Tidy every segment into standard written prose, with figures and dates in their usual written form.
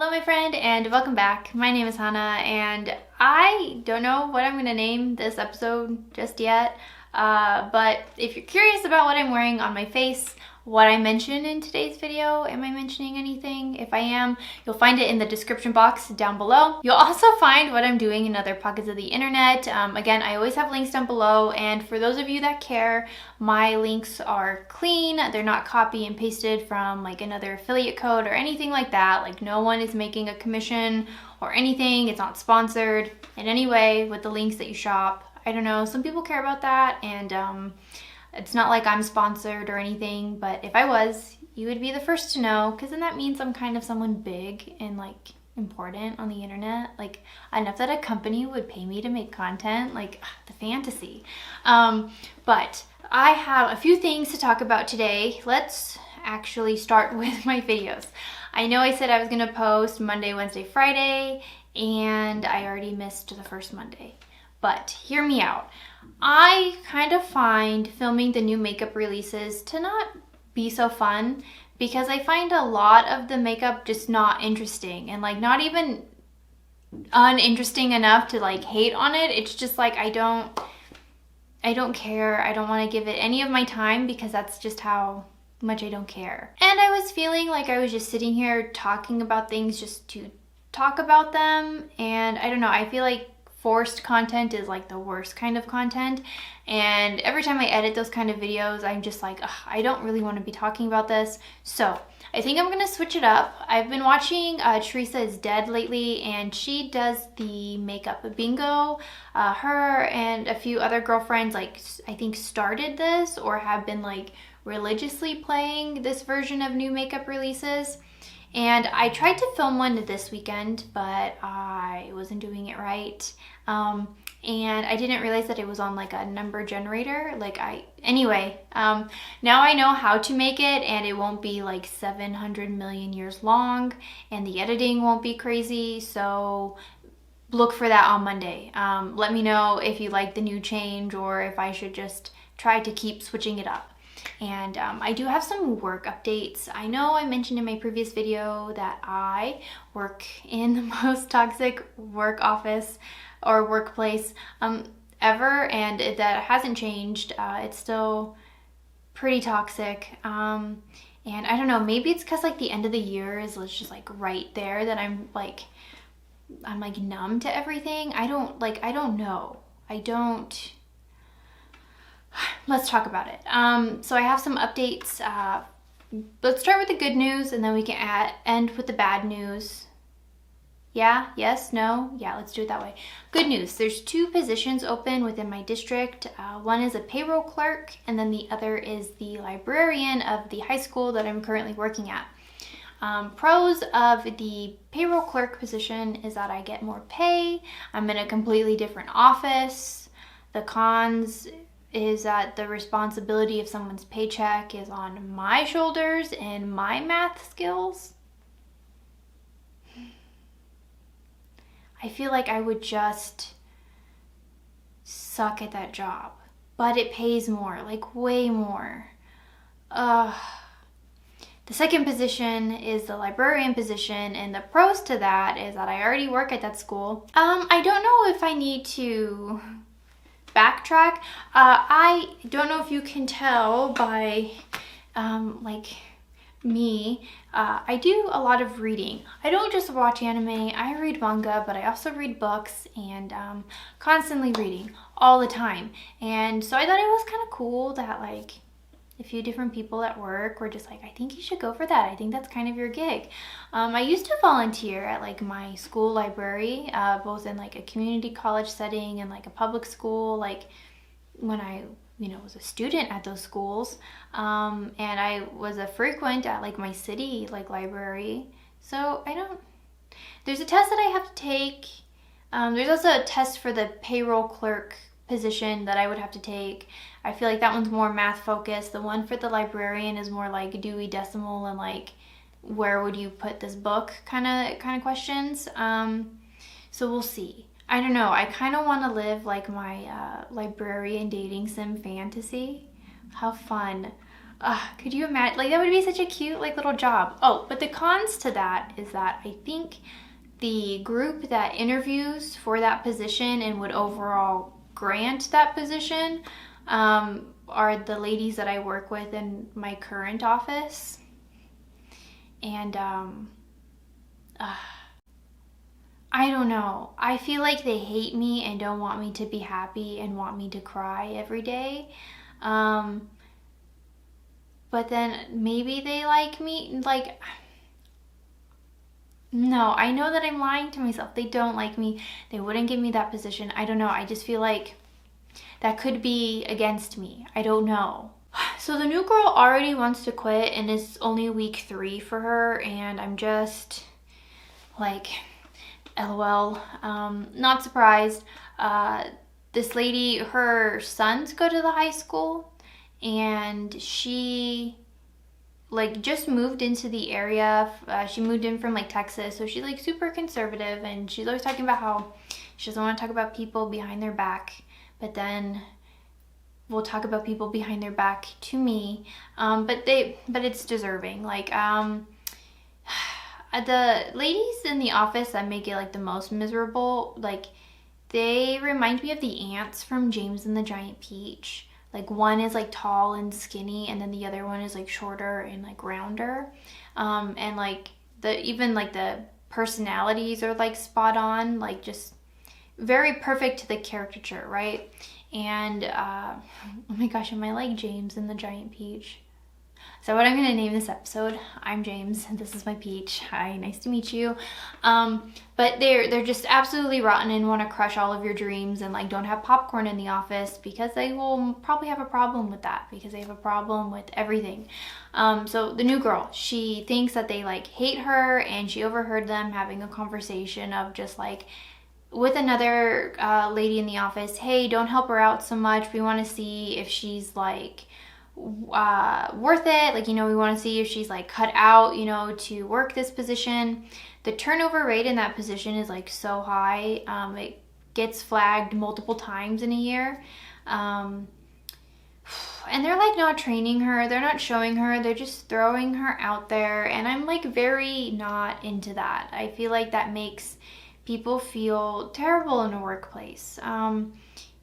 Hello my friend and welcome back. My name is Hannah and I don't know what I'm going to name this episode just yet, but if you're curious about what I'm wearing on my face, what I mentioned in today's video, am I mentioning anything? If I am, you'll find it in the description box down below. You'll also find what I'm doing in other pockets of the internet. Again, I always have links down below, and for those of you that care, my links are clean. They're not copy and pasted from like another affiliate code or anything like that. Like no one is making a commission or anything. It's not sponsored in any way with the links that you shop. I don't know, some people care about that, and it's not like I'm sponsored or anything, but if I was, you would be the first to know, because then that means I'm kind of someone big and like important on the internet, like enough that a company would pay me to make content, like the fantasy. But I have a few things to talk about today. Let's actually start with my videos. I know I said I was gonna post Monday, Wednesday, Friday, and I already missed the first Monday. But hear me out. I kind of find filming the new makeup releases to not be so fun because I find a lot of the makeup just not interesting and like not even uninteresting enough to like hate on it. It's just like I don't care. I don't want to give it any of my time because that's just how much I don't care. And I was feeling like I was just sitting here talking about things just to talk about them, and I don't know, I feel like forced content is like the worst kind of content, and every time I edit those kind of videos I'm just like, I don't really want to be talking about this. So I think I'm gonna switch it up. I've been watching Teresa is Dead lately, and she does the makeup bingo. Her and a few other girlfriends like I think started this or have been like religiously playing this version of new makeup releases. And I tried to film one this weekend, but I wasn't doing it right. And I didn't realize that it was on like a number generator. Anyway, now I know how to make it, and it won't be like 700 million years long, and the editing won't be crazy. So look for that on Monday. Let me know if you like the new change or if I should just try to keep switching it up. And I do have some work updates. I know I mentioned in my previous video that I work in the most toxic work office or workplace ever, and that hasn't changed. It's still pretty toxic. And I don't know, maybe it's because like the end of the year is just like right there that I'm like numb to everything. I don't know. Let's talk about it. So I have some updates. Let's start with the good news, and then we can end with the bad news. Yeah? Yes? No? Yeah, let's do it that way. Good news. There's 2 positions open within my district. One is a payroll clerk, and then the other is the librarian of the high school that I'm currently working at. Pros of the payroll clerk position is that I get more pay. I'm in a completely different office. The cons is that the responsibility of someone's paycheck is on my shoulders and my math skills. I feel like I would just suck at that job, but it pays more, like way more. The second position is the librarian position, and the pros to that is that I already work at that school. I don't know if I need to backtrack. I don't know if you can tell by like me, I do a lot of reading. I don't just watch anime, I read manga, but I also read books, and constantly reading all the time. And so I thought it was kind of cool that like a few different people at work were just like, I think you should go for that. I think that's kind of your gig. I used to volunteer at like my school library, both in like a community college setting and like a public school, like when I was a student at those schools. And I was a frequent at like my city like library. So there's a test that I have to take. There's also a test for the payroll clerk position that I would have to take. I feel like that one's more math focused. The one for the librarian is more like Dewey Decimal and like where would you put this book kind of questions. So we'll see. I don't know. I kind of want to live like my librarian dating sim fantasy. How fun. Could you imagine? Like, that would be such a cute, like, little job. Oh, but the cons to that is that I think the group that interviews for that position and would overall grant that position are the ladies that I work with in my current office. And I don't know. I feel like they hate me and don't want me to be happy and want me to cry every day. But then maybe they like me. Like, no, I know that I'm lying to myself. They don't like me. They wouldn't give me that position. I don't know. I just feel like that could be against me. I don't know. So the new girl already wants to quit and it's only week 3 for her, and I'm just like, LOL. Not surprised. This lady, her sons go to the high school, and she like just moved into the area. She moved in from like Texas, so she's like super conservative, and she's always talking about how she doesn't want to talk about people behind their back, but then we'll talk about people behind their back to me. But it's deserving. Like, the ladies in the office that make it like the most miserable, like, they remind me of the ants from James and the Giant Peach. Like, one is like tall and skinny, and then the other one is like shorter and like rounder. And like even like the personalities are like spot on, like just very perfect to the caricature, right? And oh my gosh, am I like James and the Giant Peach? So what I'm going to name this episode, I'm James, and this is my peach. Hi, nice to meet you. But they're just absolutely rotten and want to crush all of your dreams, and like don't have popcorn in the office because they will probably have a problem with that, because they have a problem with everything. So the new girl, she thinks that they like hate her, and she overheard them having a conversation of just like, with another lady in the office, hey, don't help her out so much. We want to see if she's like worth it. Like, you know, we want to see if she's like cut out, you know, to work this position. The turnover rate in that position is like so high. It gets flagged multiple times in a year. And they're like not training her. They're not showing her. They're just throwing her out there. And I'm like very not into that. I feel like that makes people feel terrible in a workplace.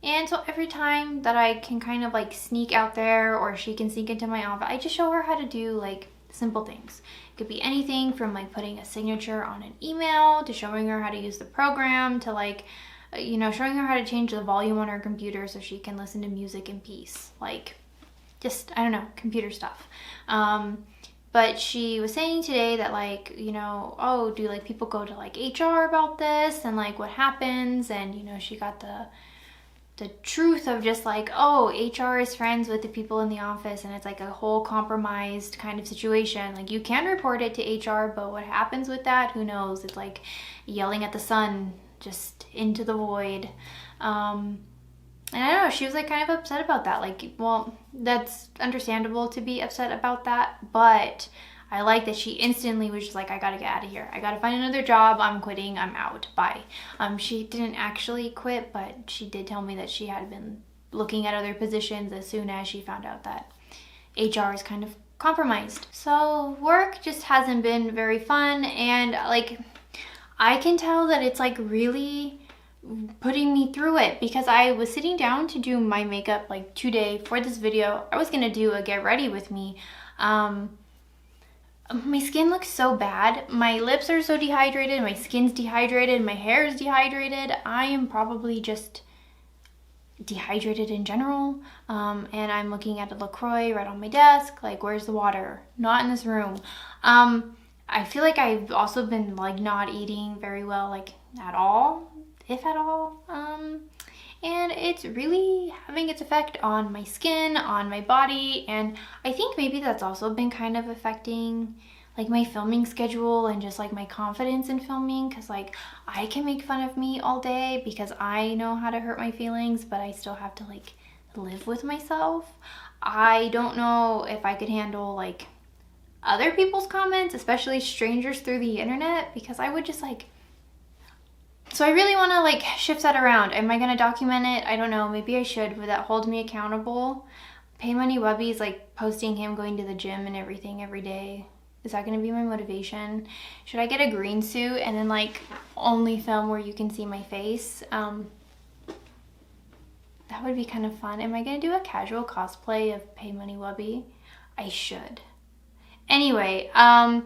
And so every time that I can kind of like sneak out there, or she can sneak into my office, I just show her how to do like simple things. It could be anything from like putting a signature on an email, to showing her how to use the program, to like, you know, showing her how to change the volume on her computer so she can listen to music in peace. Like, just, I don't know, computer stuff. But she was saying today that like, you know, oh, do like people go to like HR about this, and like what happens? And, you know, she got the truth of just like, oh, HR is friends with the people in the office, and it's like a whole compromised kind of situation. Like, you can report it to HR, but what happens with that, who knows? It's like yelling at the sun, just into the void. And I don't know, she was like kind of upset about that. Like, well, that's understandable to be upset about that, but I like that she instantly was just like, I gotta get out of here. I gotta find another job. I'm quitting. I'm out. Bye. She didn't actually quit, but she did tell me that she had been looking at other positions as soon as she found out that HR is kind of compromised. So work just hasn't been very fun, and like, I can tell that it's like really putting me through it, because I was sitting down to do my makeup like today for this video. I was gonna do a get ready with me. My skin looks so bad. My lips are so dehydrated, my skin's dehydrated, my hair is dehydrated. I am probably just dehydrated in general. And I'm looking at a LaCroix right on my desk. Like, where's the water? Not in this room. I feel like I've also been like not eating very well, like at all, if at all. And it's really having its effect on my skin, on my body, and I think maybe that's also been kind of affecting like my filming schedule and just like my confidence in filming, because like I can make fun of me all day because I know how to hurt my feelings, but I still have to like live with myself. I don't know if I could handle like other people's comments, especially strangers through the internet, because I would just like, so I really want to like shift that around. Am I going to document it? I don't know. Maybe I should. Would that hold me accountable? Pay Money Wubby's like posting him going to the gym and everything every day. Is that gonna be my motivation? Should I get a green suit and then like only film where you can see my face? That would be kind of fun. Am I gonna do a casual cosplay of Pay Money Wubby? I should. Anyway, my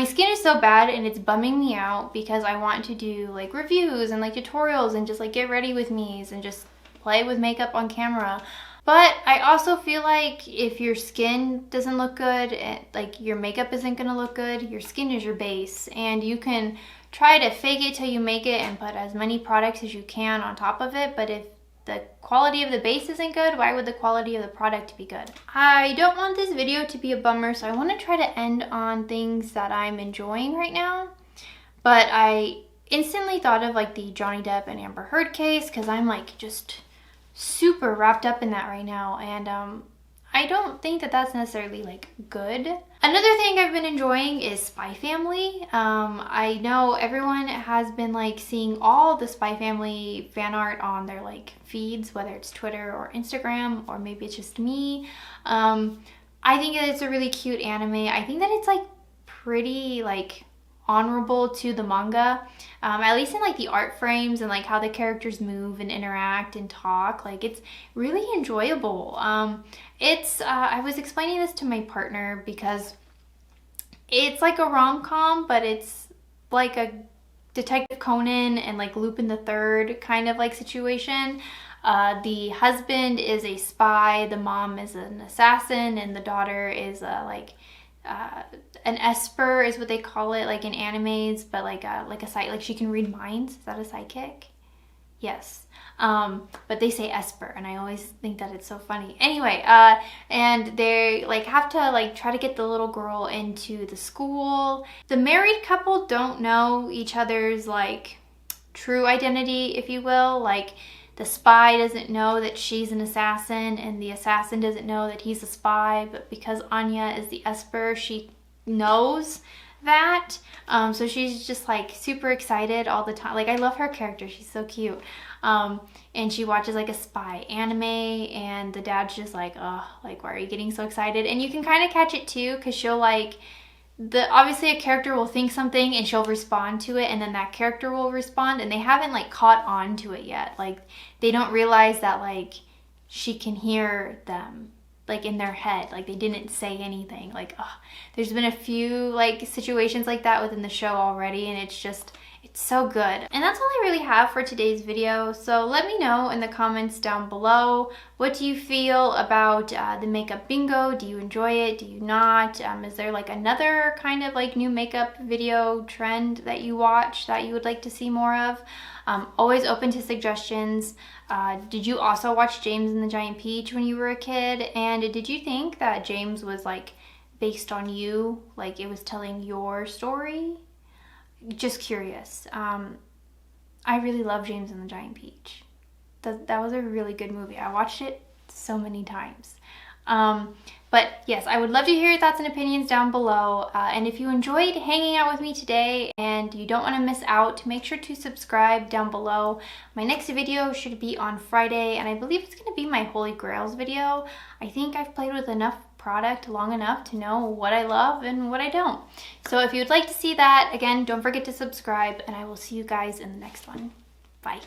skin is so bad and it's bumming me out because I want to do like reviews and like tutorials and just like get ready with me's and just play with makeup on camera. But I also feel like if your skin doesn't look good, like your makeup isn't gonna look good, your skin is your base, and you can try to fake it till you make it and put as many products as you can on top of it, but if the quality of the base isn't good, why would the quality of the product be good? I don't want this video to be a bummer, so I want to try to end on things that I'm enjoying right now. But I instantly thought of like the Johnny Depp and Amber Heard case because I'm like just super wrapped up in that right now, and I don't think that that's necessarily like good. Another thing I've been enjoying is Spy Family. I know everyone has been like seeing all the Spy Family fan art on their like feeds, whether it's Twitter or Instagram, or maybe it's just me. I think that it's a really cute anime. I think that it's like pretty like honorable to the manga, at least in like the art frames and like how the characters move and interact and talk. Like it's really enjoyable. I was explaining this to my partner because it's like a rom-com, but it's like a Detective Conan and like Lupin the Third kind of like situation. The husband is a spy, the mom is an assassin, and the daughter is an esper is what they call it, like in animes, but like she can read minds. Is that a psychic? Yes. But they say esper, and I always think that it's so funny. Anyway, and they like have to like try to get the little girl into the school. The married couple don't know each other's like true identity, if you will. Like the spy doesn't know that she's an assassin, and the assassin doesn't know that he's a spy, but because Anya is the esper, she knows that. So she's just like super excited all the time. Like I love her character, she's so cute. And she watches like a spy anime, and the dad's just like, oh, like why are you getting so excited? And you can kind of catch it too, because she'll like obviously a character will think something and she'll respond to it, and then that character will respond, and they haven't like caught on to it yet. Like they don't realize that like she can hear them like in their head, like they didn't say anything. Like there's been a few like situations like that within the show already, and it's so good. And that's all I really have for today's video. So let me know in the comments down below, what do you feel about the makeup bingo? Do you enjoy it? Do you not? Is there like another kind of like new makeup video trend that you watch that you would like to see more of? Always open to suggestions. Did you also watch James and the Giant Peach when you were a kid? And did you think that James was like based on you? Like it was telling your story? Just curious. I really love James and the Giant Peach. That was a really good movie. I watched it so many times. But yes, I would love to hear your thoughts and opinions down below. And if you enjoyed hanging out with me today and you don't want to miss out, make sure to subscribe down below. My next video should be on Friday, and I believe it's going to be my Holy Grails video. I think I've played with enough product long enough to know what I love and what I don't. So if you would like to see that, again, don't forget to subscribe, and I will see you guys in the next one. Bye.